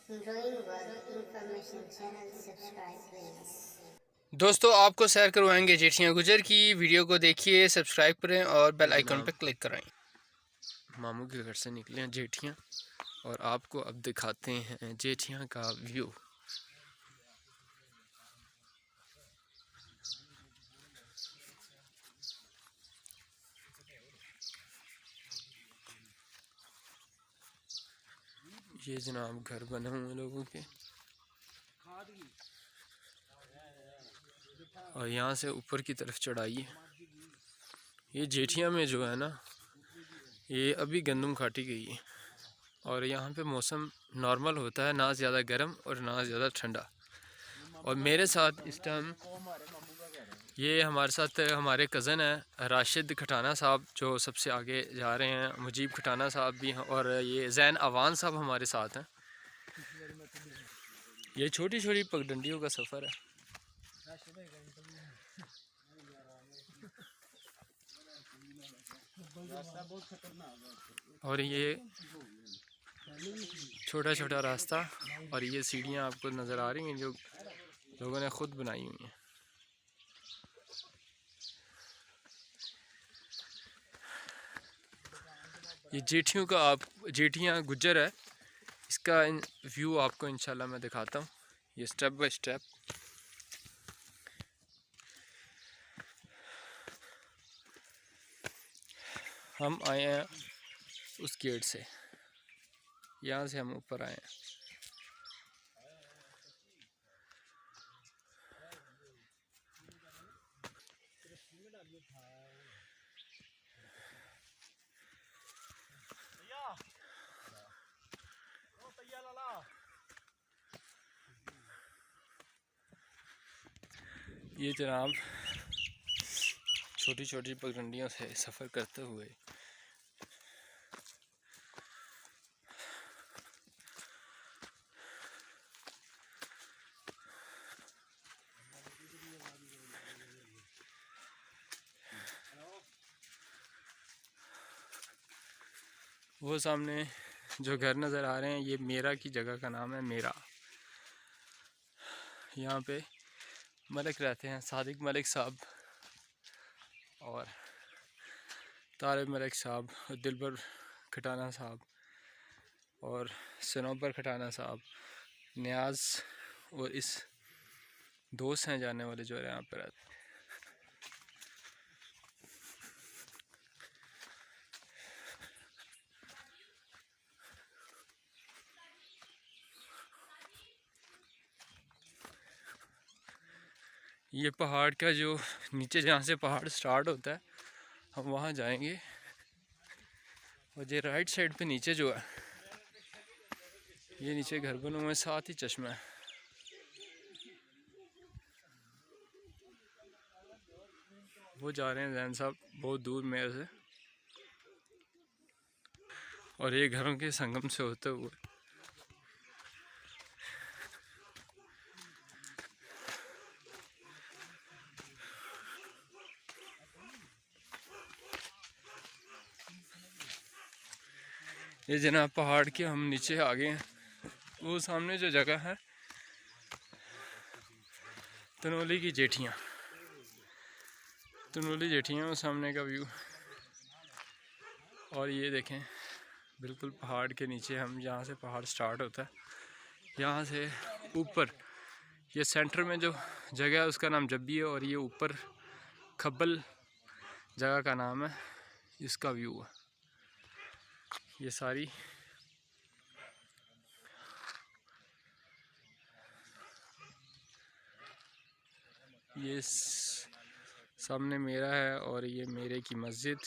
Growing World Information Channel, subscribe please. दोस्तों आपको सैर करवाएंगे जेठियाँ गुजर की। वीडियो को देखिए, सब्सक्राइब करें और बेल आइकन पर क्लिक करें। मामू के घर से निकले हैं जेठियाँ और आपको अब दिखाते हैं जेठियाँ का व्यू। ये जनाब घर बने हुए लोगों के, और यहाँ से ऊपर की तरफ चढ़ाई है। ये जेठियाँ में जो है ना, ये अभी गंदम काटी गई है और यहाँ पे मौसम नॉर्मल होता है, ना ज़्यादा गर्म और ना ज़्यादा ठंडा। और मेरे साथ इस टाइम ये हमारे साथ हमारे कज़न है राशिद खटाना साहब, जो सबसे आगे जा रहे हैं। मुजीब खटाना साहब भी हैं और ये जैन अवान साहब हमारे साथ हैं। ये छोटी छोटी पगडंडियों का सफ़र है। और ये छोटा छोटा रास्ता और ये सीढ़ियाँ आपको नज़र आ रही हैं जो लोगों ने ख़ुद बनाई हुई हैं। ये जेठियों का जेठियाँ गुज्जर है, इसका व्यू आपको इंशाल्लाह मैं दिखाता हूँ, ये स्टेप बाय स्टेप। हम आए हैं उस गेट से, यहाँ से हम ऊपर आए हैं। ये जनाब छोटी छोटी पगडंडियों से सफ़र करते हुए वो सामने जो घर नज़र आ रहे हैं, ये मेरा की जगह का नाम है मेरा। यहाँ पे मलिक रहते हैं, सादिक मलिक साहब और तारिब मलिक साहब और दिलबर खटाना साहब और सनोबर खटाना साहब, नियाज और इस दोस्त हैं जाने वाले जो यहाँ पर रहते हैं। ये पहाड़ का जो नीचे जहाँ से पहाड़ स्टार्ट होता है, हम वहाँ जाएंगे। और ये राइट साइड पे नीचे जो है, ये नीचे घर बने हुए, साथ ही चश्मा है। वो जा रहे हैं जैन साहब बहुत दूर मेरे से, और ये घरों के संगम से होते हुए ये जनाब पहाड़ के हम नीचे आ गए हैं। वो सामने जो जगह है तनोली की जेठियाँ, तनोली जेठियाँ, वो सामने का व्यू। और ये देखें बिल्कुल पहाड़ के नीचे हम, जहाँ से पहाड़ स्टार्ट होता है, यहाँ से ऊपर ये सेंटर में जो जगह है उसका नाम जब्बी है, और ये ऊपर खब्बल जगह का नाम है, इसका व्यू है। ये सारी ये सामने मेरा है और ये मेरे की मस्जिद।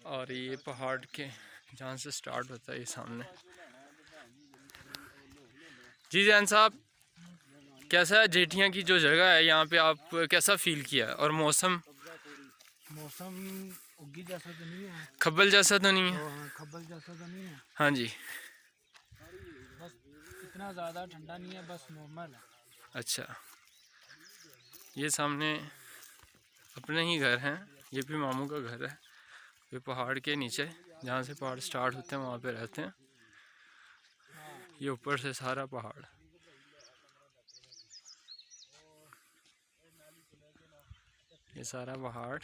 और ये पहाड़ के जहाँ से स्टार्ट होता है ये सामने। जी जैन साहब, कैसा है जेठियाँ की जो जगह है, यहाँ पे आप कैसा फील किया है? और मौसम मौसम उगी जैसा तो नहीं है, खब्बल जैसा तो नहीं है? खब्बल जैसा तो नहीं है। हाँ जी, बस इतना ज़्यादा ठंडा नहीं है, बस नॉर्मल है। अच्छा। ये सामने अपने ही घर हैं, ये भी मामू का घर है वे पहाड़ के नीचे जहाँ से पहाड़ स्टार्ट होते हैं वहाँ पे रहते हैं। ये ऊपर से सारा पहाड़, ये सारा पहाड़।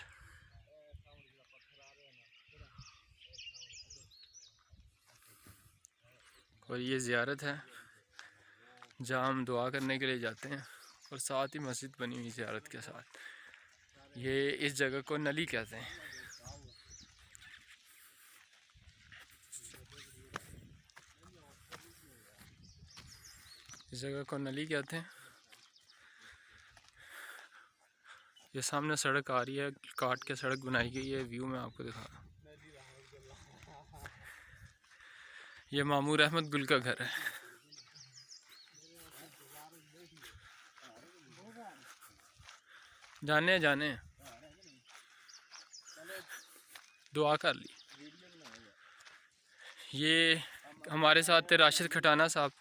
और ये ज़ियारत है जहाँ हम दुआ करने के लिए जाते हैं, और साथ ही मस्जिद बनी हुई ज़ियारत के साथ। ये इस जगह को नली कहते हैं। इस जगह को नली कहते हैं। ये सामने सड़क आ रही है, काट के सड़क बनाई गई है। व्यू में आपको दिखा रहा हूँ। ये मामूर अहमद गुल का घर है। जाने जाने दुआ कर ली। ये हमारे साथ थे राशिद खटाना साहब।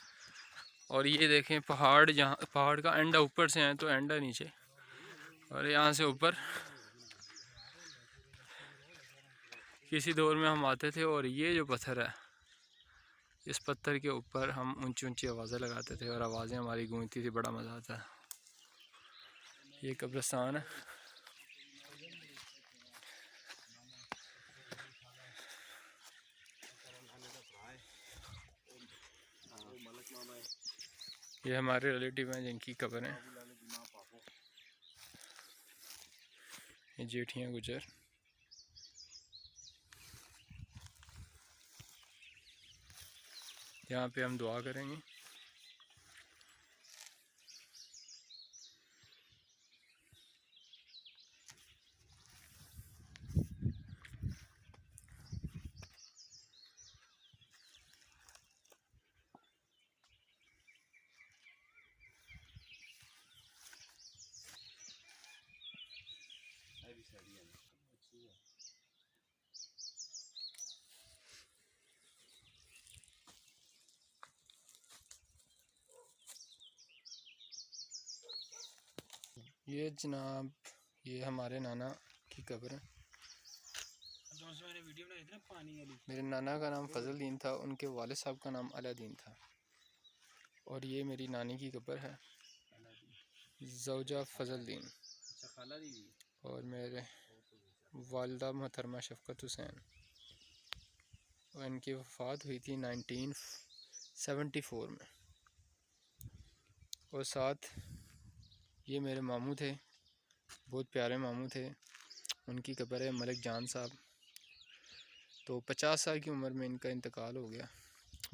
और ये देखें पहाड़, जहाँ पहाड़ का एंड ऊपर से है तो एंड है नीचे, और यहाँ से ऊपर किसी दौर में हम आते थे। और ये जो पत्थर है, इस पत्थर के ऊपर हम ऊंची ऊंची आवाज़ें लगाते थे और आवाज़ें हमारी गूंजती थी, बड़ा मज़ा आता है। ये कब्रिस्तान है। ये हमारे रिलेटिव हैं जिनकी कब्र है। ये जेठियाँ गुजर। यहाँ पे हम दुआ करेंगे। ये जनाब, ये हमारे नाना की कब्र है। मैंने वीडियो बनाई थी ना पानी वाली। मेरे नाना का नाम फजल दीन था, उनके वालिद साहब का नाम अलादीन था। और ये मेरी नानी की कब्र है, ज़ौजा फजल दीन। और मेरे वालिदा मोहतरमा शफ़क़त हुसैन, और इनकी वफ़ात हुई थी 1974 में। और साथ ये मेरे मामू थे, बहुत प्यारे मामू थे। उनकी कब्र है मलिक जान साहब। तो 50 साल की उम्र में इनका इंतकाल हो गया।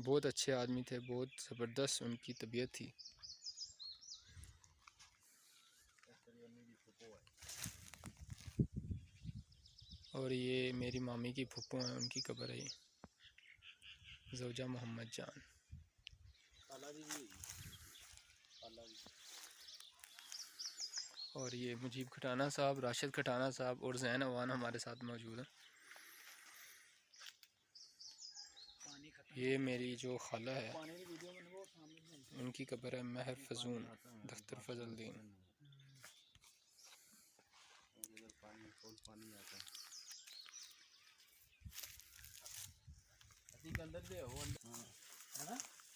बहुत अच्छे आदमी थे, बहुत ज़बरदस्त उनकी तबीयत थी। और ये मेरी मामी की फुप्पो हैं, उनकी कब्र है ये, ज़ौजा मोहम्मद जान। और ये मुजीब खटाना साहब, राशिद खटाना साहब और ज़ैन अवान हमारे साथ मौजूद हैं। ये मेरी जो खाला है, उनकी कब्र है महर फजून दख्तर फजल दीन।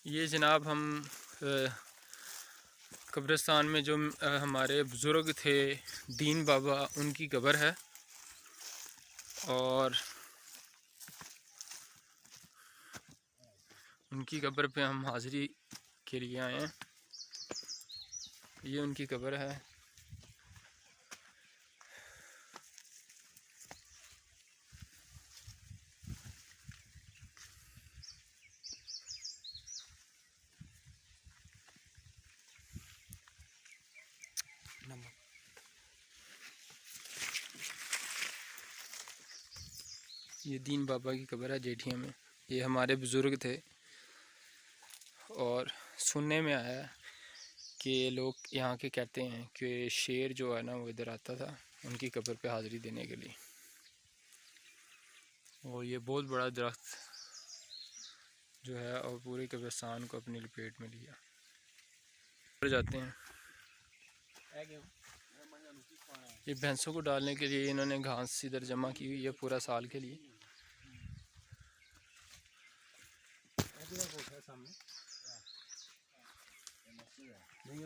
ये जनाब हम कब्रिस्तान में जो हमारे बुज़ुर्ग थे दीन बाबा, उनकी कब्र है। और उनकी कब्र पे हम हाज़िरी के लिए आए हैं। ये उनकी कब्र है। ये दीन बाबा की कब्र है जेठिया में। ये हमारे बुज़ुर्ग थे। और सुनने में आया कि लोग यहाँ के कहते हैं कि शेर जो है ना वो इधर आता था उनकी कब्र पे हाज़िरी देने के लिए। और ये बहुत बड़ा दरख्त जो है और पूरे कब्रिस्तान को अपनी लपेट में लिया। जाते हैं। ये भैंसों को डालने के लिए इन्होंने घास इधर जमा की हुई है पूरा साल के लिए।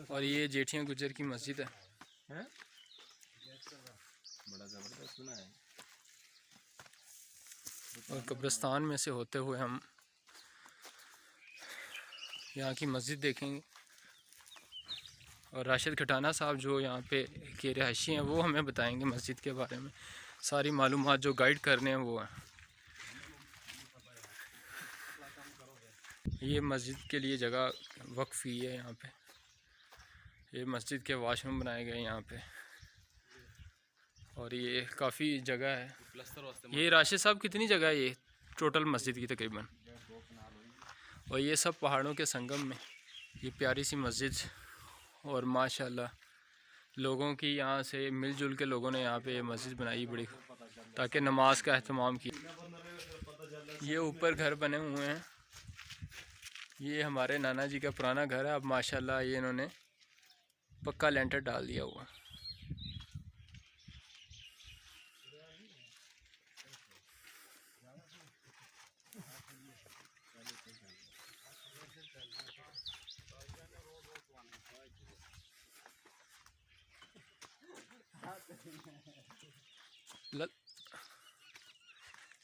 और ये जेठिया गुजर की मस्जिद है। बड़ा ज़बरदस्त सुना है। और कब्रिस्तान में से होते हुए हम यहाँ की मस्जिद देखेंगे। और राशिद खटाना साहब जो यहाँ पे के रहायशी हैं वो हमें बताएंगे मस्जिद के बारे में सारी मालूमात, जो गाइड करने हैं वो हैं। ये मस्जिद के लिए जगह वक्फ हुई है यहाँ पे। ये मस्जिद के वाशरूम बनाए गए यहाँ पे और ये काफ़ी जगह है। ये राशिद साहब कितनी जगह है ये टोटल मस्जिद की तकरीबन? और ये सब पहाड़ों के संगम में ये प्यारी सी मस्जिद और माशाल्लाह लोगों की यहाँ से मिलजुल के लोगों ने यहाँ पे ये मस्जिद बनाई बड़ी ताकि नमाज का एहतमाम किया। ये ऊपर घर बने हुए हैं। ये हमारे नाना जी का पुराना घर है। अब माशाल्लाह ये इन्होंने पक्का लेंटर डाल दिया हुआ।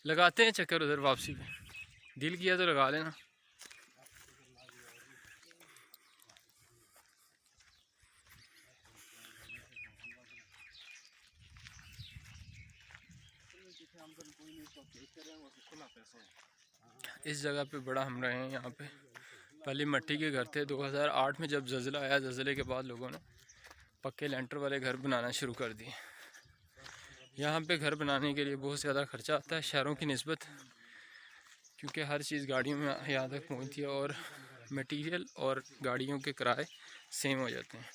लगाते हैं चक्कर उधर वापसी पे, दिल किया तो लगा लेना। इस जगह पे बड़ा हम रहे हैं। यहाँ पे पहले मिट्टी के घर थे। 2008 में जब ज़लज़ला आया, ज़लज़ले के बाद लोगों ने पक्के लेंटर वाले घर बनाना शुरू कर दिए। यहाँ पे घर बनाने के लिए बहुत ज़्यादा ख़र्चा आता है शहरों की निस्बत, क्योंकि हर चीज़ गाड़ियों में यहाँ तक पहुँचती है और मटेरियल और गाड़ियों के किराए सेम हो जाते हैं।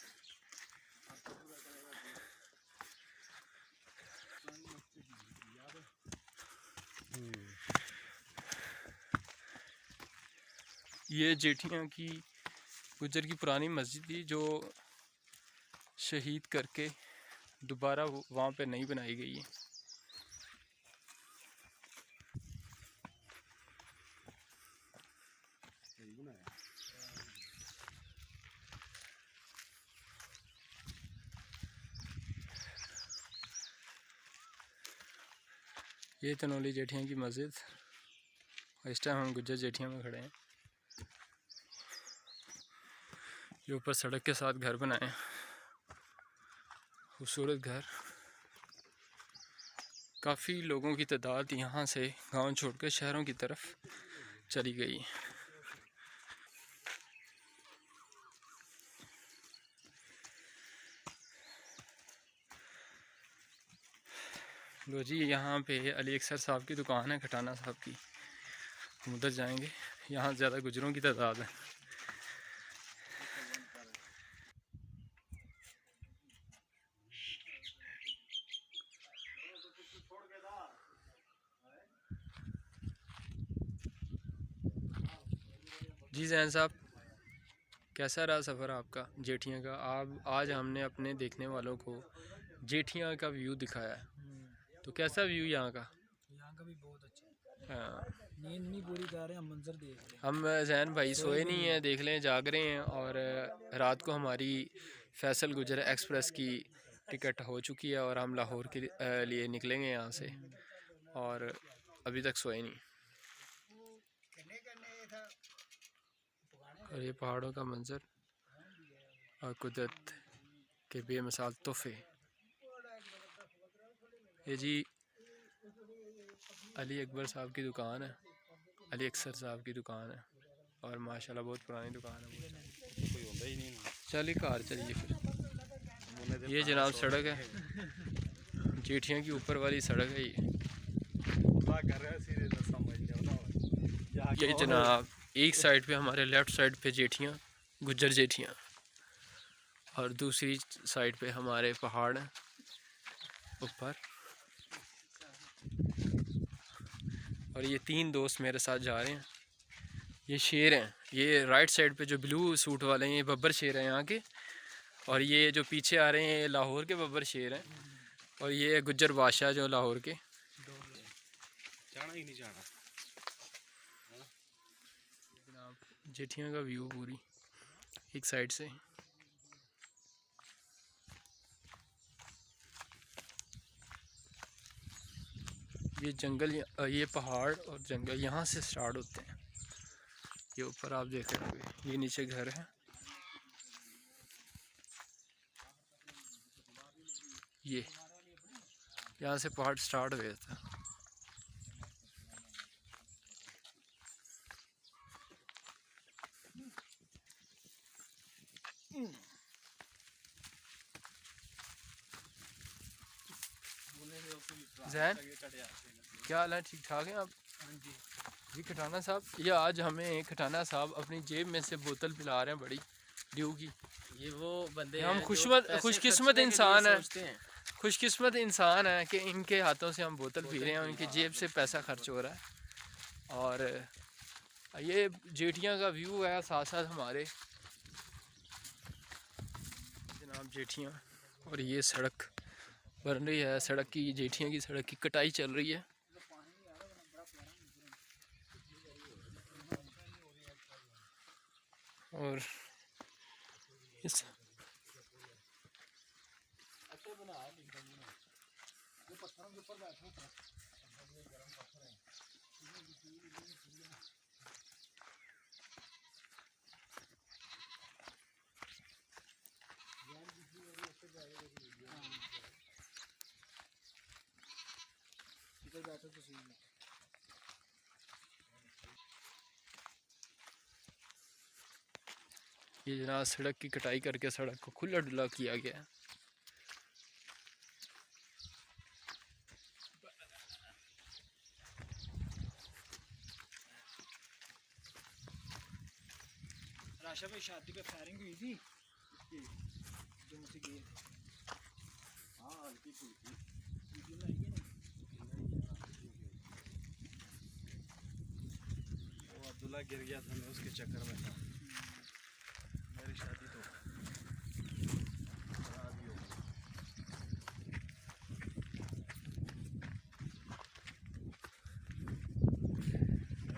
ये जेठियाँ की गुजर की पुरानी मस्जिद थी जो शहीद करके दोबारा वहाँ पे नहीं बनाई गई है। ये तनोली जेठियाँ की मस्जिद। इस टाइम हम गुजर जेठियाँ में खड़े हैं। ये ऊपर सड़क के साथ घर बनाए हैं, खूबसूरत घर। काफ़ी लोगों की तादाद यहाँ से गांव छोड़कर शहरों की तरफ चली गई। लो जी, यहाँ पे अली अक्सर साहब की दुकान है, खटाना साहब की। हम उधर जाएंगे। यहाँ ज़्यादा गुजरों की तादाद है। जी जैन साहब, कैसा रहा सफ़र आपका जेठियाँ का? आज हमने अपने देखने वालों को जेठियाँ का व्यू दिखाया है, तो कैसा व्यू यहाँ का? यहाँ का भी बहुत अच्छा है। हाँ, नींद नहीं पूरी कर रहे, हम मंजर देख रहे हैं। हम जैन भाई सोए नहीं हैं, देख लें जाग रहे हैं। और रात को हमारी फैसल गुजर एक्सप्रेस की टिकट हो चुकी है और हम लाहौर के लिए निकलेंगे यहाँ से, और अभी तक सोए नहीं। और ये पहाड़ों का मंजर और कुदरत के बेमिसाल तोहफे। ये जी अली अकबर साहब की दुकान है, अली अक्सर साहब की दुकान है, और माशाल्लाह बहुत पुरानी दुकान है। कोई होता ही नहीं। चलिए कार चलिए फिर। ये जनाब सड़क है, जेठियाँ की ऊपर वाली सड़क है ये जनाब। एक साइड पे हमारे लेफ़्ट साइड पे जेठियाँ, गुज्जर जेठियाँ, और दूसरी साइड पे हमारे पहाड़ हैं ऊपर। और ये 3 दोस्त मेरे साथ जा रहे हैं। ये शेर हैं। ये राइट साइड पे जो ब्लू सूट वाले हैं, ये बब्बर शेर हैं यहाँ के। और ये जो पीछे आ रहे हैं ये लाहौर के बब्बर शेर हैं, और ये गुज्जर बादशाह जो लाहौर के। जाना ही नहीं जाना। जनाब जेठियाँ का व्यू पूरी एक साइड से। ये जंगल, ये पहाड़ और जंगल यहाँ से स्टार्ट होते हैं। ये ऊपर आप देख रहे होंगे, ये नीचे घर है। ये यहाँ से पहाड़ स्टार्ट हो गया था। जैन क्या हाल है, ठीक ठाक हैं आप? हाँ जी। जी खटाना साहब, ये आज हमें खटाना साहब अपनी जेब में से बोतल पिला रहे हैं बड़ी ड्यू की। ये वो बंदे हम हैं जो पैसे खुशकिस्मत खर्चने के लिए इंसान हैं, सोचते हैं। खुशकिस्मत इंसान है कि इनके हाथों से हम बोतल पी रहे हैं, उनकी जेब से पैसा खर्च हो रहा है। और ये जेठियाँ का व्यू है, साथ साथ हमारे जनाब जेठियाँ। और ये सड़क बन रही है, सड़क की, जेठियाँ की सड़क की कटाई चल रही है। और इस ये जनाब सड़क की कटाई करके सड़क को खुला डुला किया गया है। राशा भाई शादी पे फायरिंग हुई थी जो मुझसे गई। हाँ हल्की फुल्की। वो अब्दुल्ला गिर गया था, मैं उसके चक्कर में था। मेरी शादी तो खराब ही हो गई।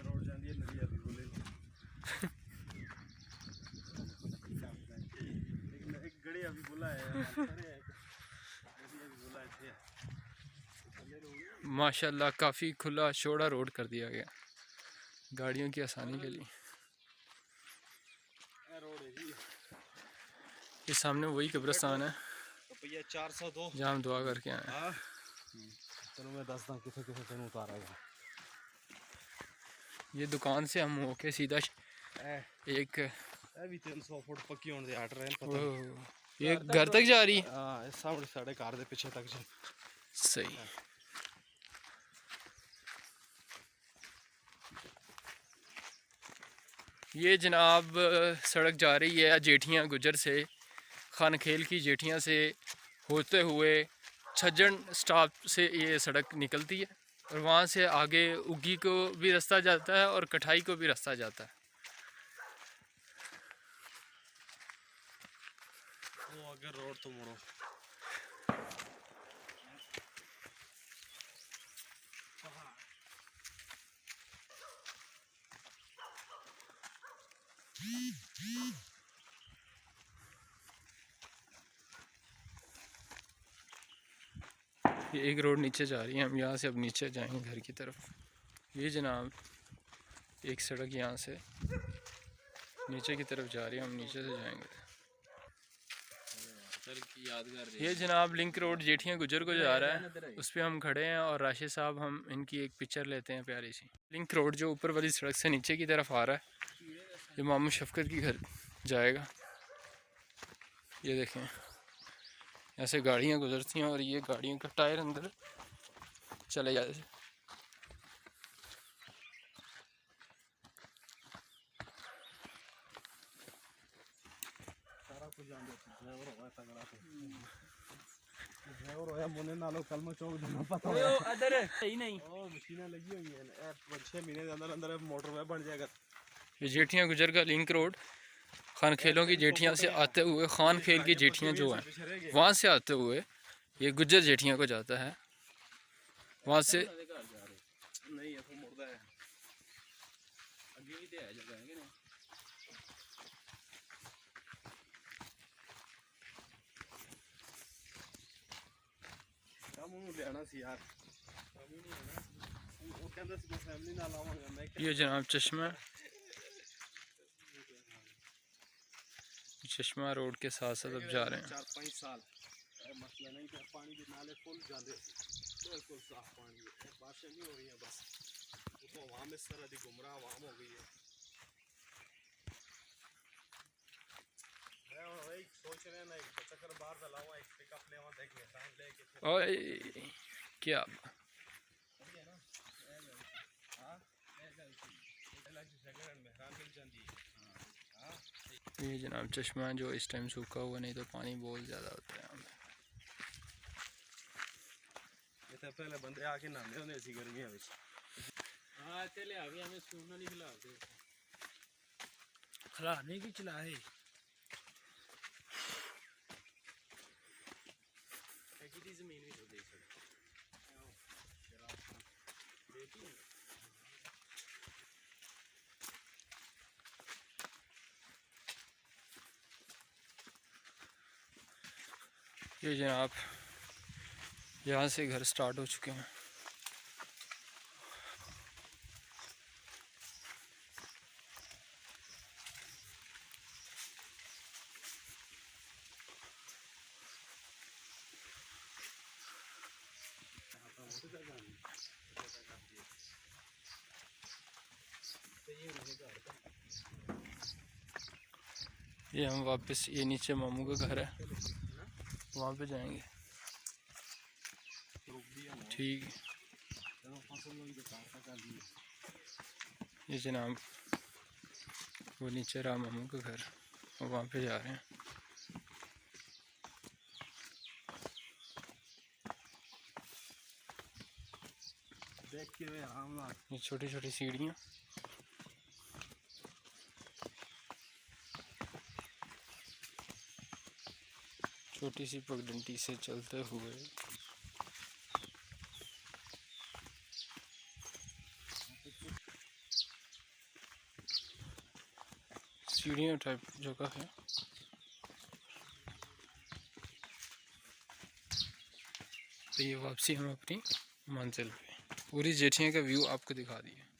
रोड जाती है नदी अभी बोले एक गड़ी अभी बोला है माशाल्लाह काफ़ी खुला चौड़ा रोड कर दिया गया गाड़ियों की आसानी के लिए। ये सामने वही कब्रिस्तान है रुपया 402 जहाँ हम दुआ करके आए हैं। हाँ चलो मैं दसदा किथे किथे तेन उतारेगा। ये दुकान से हम होके सीधा एक भी 300 फुट पक्की होने दे आट रहे हैं पता वो ये घर तक जा रही है। हाँ इस सामने साढ़े कार दे पीछे तक जी। सही। ये जनाब सड़क जा रही है जेठियाँ गुजर से, खान खेल की जेठियाँ से होते हुए छज्जन स्टॉप से ये सड़क निकलती है, और वहाँ से आगे उगी को भी रास्ता जाता है और कठाई को भी रास्ता जाता है। वो अगर रोड तो मुड़ो ये एक रोड नीचे जा रही है, हम यहाँ से अब नीचे जाएंगे घर की तरफ। ये जनाब एक सड़क यहाँ से नीचे की तरफ जा रही है, हम नीचे से जाएंगे। ये जनाब लिंक रोड जेठियाँ गुजर को जा रहा है, उस पर हम खड़े हैं और राशिद साहब हम इनकी एक पिक्चर लेते हैं प्यारी सी। लिंक रोड जो ऊपर वाली सड़क से नीचे की तरफ आ रहा है, ये मामू शफकत की घर जाएगा। ये देखें ऐसे गाड़ियाँ गुजरती हैं और ये गाड़ियों का टायर अंदर चले जाते हैं। सारा कुछ जान देते ड्राइवर होगा तगड़ा तो ड्राइवर होया मोने नालो कलमा चौक देना पता है अदर सही नहीं। ओ मशीनें लगी हुई हैं 6 महीने के अंदर अंदर मोटरवे बन जाएगा। ये जेठियाँ गुजर का लिंक रोड खान खेलों की जेठियाँ से आते हुए, खान खेल की जेठियाँ जो हैं वहाँ से आते हुए ये गुज्जर जेठियाँ को जाता है। वहाँ से नहीं इथों मुड़दा है अगे भी तो है जगह है कि नहीं कम ਨੂੰ ਲੈਣਾ ਸੀ यार ਉਹ ਕਹਿੰਦਾ ਸੀ ਮੈਂ ਫੈਮਿਲੀ ਨਾਲ ਆਵਾਂਗਾ ਮੈਂ ये जनाब चश्मा, चश्मा रोड के साथ साथ अब जा रहे हैं। 4-5 साल मसला नहीं कि पानी के नाले फुल जाते बिल्कुल साफ पानी है बारिशें नहीं हो रही हैं बस उसको आवाम इस तरह की गुमराह आवाम हो गई है। मैं वही सोच रहे हैं ना एक चक्कर बाहर दलाऊं एक पिकअप ले आऊं देख लेता हूं लेके ओए क्या ये जनाब चश्मा जो इस टाइम सूखा हुआ, नहीं तो पानी बहुत ज़्यादा होता है यहाँ पे। इतने पहले बंदे आके नहाते होंगे सी गर्मियों में। हाँ चले आ गया हमें स्कूल नहीं खिला दे खिलाने की चलाए जमीन भी तो देख सकते ये जनाब यहाँ से घर स्टार्ट हो चुके हैं। ये हम वापस, ये नीचे मामू का घर है, वहाँ पे जाएंगे। ठीक है, ये जनाब वो नीचे रहा मामू का घर, और वहाँ पे जा रहे हैं। देखते हुए आराम से ये छोटी छोटी सीढ़ियाँ, छोटी सी पगडंडी से चलते हुए सीढ़ियाँ टाइप जगह है। तो ये वापसी हम अपनी मंजिल पे, पूरी जेठियाँ का व्यू आपको दिखा दिया।